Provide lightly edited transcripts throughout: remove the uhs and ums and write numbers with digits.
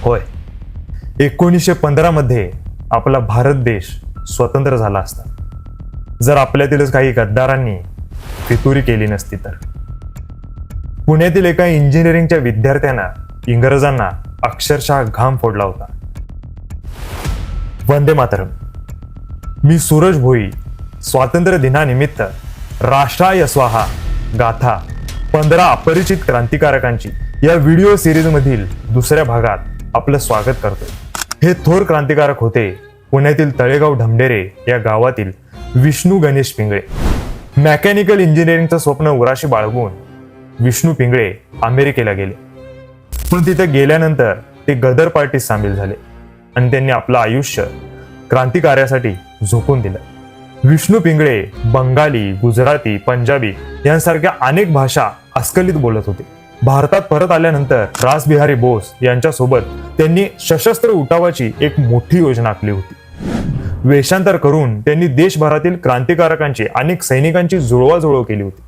होय, 1915 मध्ये आपला भारत देश स्वतंत्र झाला असता जर आपल्यातीलच काही गद्दारांनी फितुरी केली नसती तर. पुण्यातील एका इंजिनिअरिंगच्या विद्यार्थ्यानं इंग्रजांना अक्षरशः घाम फोडला होता. वंदे मातरम. मी सूरज भोई स्वातंत्र्य दिनानिमित्त राष्ट्राय स्वाहा गाथा 15 अपरिचित क्रांतिकारकांची या व्हिडिओ सिरीज मधील दुसऱ्या भागात आपलं स्वागत करतोय. हे थोर क्रांतिकारक होते पुण्यातील तळेगाव ढमढेरे या गावातील विष्णू गणेश पिंगळे. मेकॅनिकल इंजिनिअरिंगचं स्वप्न उराशी बाळगून विष्णू पिंगळे अमेरिकेला गेले, पण तिथे गेल्यानंतर ते गदर पार्टीत सामील झाले आणि त्यांनी आपलं आयुष्य क्रांतिकार्यासाठी झोकून दिलं. विष्णू पिंगळे बंगाली, गुजराती, पंजाबी यांसारख्या अनेक भाषा अस्खलित बोलत होते. भारतात परत आल्यानंतर रासबिहारी बोस यांच्यासोबत त्यांनी सशस्त्र उठावाची एक मोठी योजना आखली होती. वेषांतर करून त्यांनी देशभरातील क्रांतिकारकांची अनेक सैनिकांची जुळवाजुळव केली होती.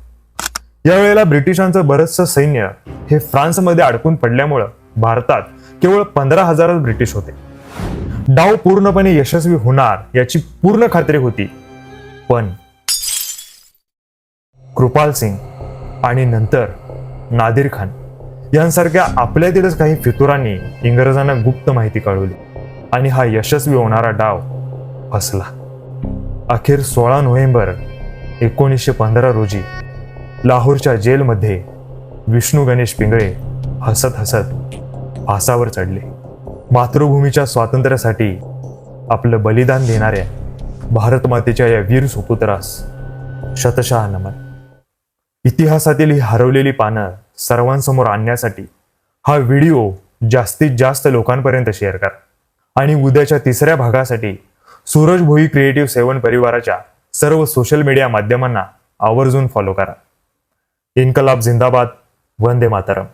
यावेळेला ब्रिटिशांचं बरंचसं सैन्य हे फ्रान्समध्ये अडकून पडल्यामुळं भारतात केवळ 15,000 ब्रिटिश होते. डाव पूर्णपणे यशस्वी होणार याची पूर्ण खात्री होती, पण कृपाल सिंग आणि नंतर नादिर खान यांसारख्या आपल्यातीलच काही फितुरांनी इंग्रजांना गुप्त माहिती कळवली आणि हा यशस्वी होणारा डाव फसला. अखेर 16 नोव्हेंबर 1915 रोजी लाहोरच्या जेलमध्ये विष्णू गणेश पिंगळे हसत हसत फासावर चढले. मातृभूमीच्या स्वातंत्र्यासाठी आपलं बलिदान देणाऱ्या भारत मातेच्या या वीर सुपुत्रास शतशः नमन. इतिहासातील ही हरवलेली पानं सर्वांसमोर आणण्यासाठी हा व्हिडिओ जास्तीत जास्त लोकांपर्यंत शेअर करा आणि उद्याच्या तिसऱ्या भागासाठी सूरज भोई क्रिएटिव्ह 7 परिवाराच्या सर्व सोशल मीडिया माध्यमांना आवर्जून फॉलो करा. इन्कलाब जिंदाबाद. वंदे मातरम.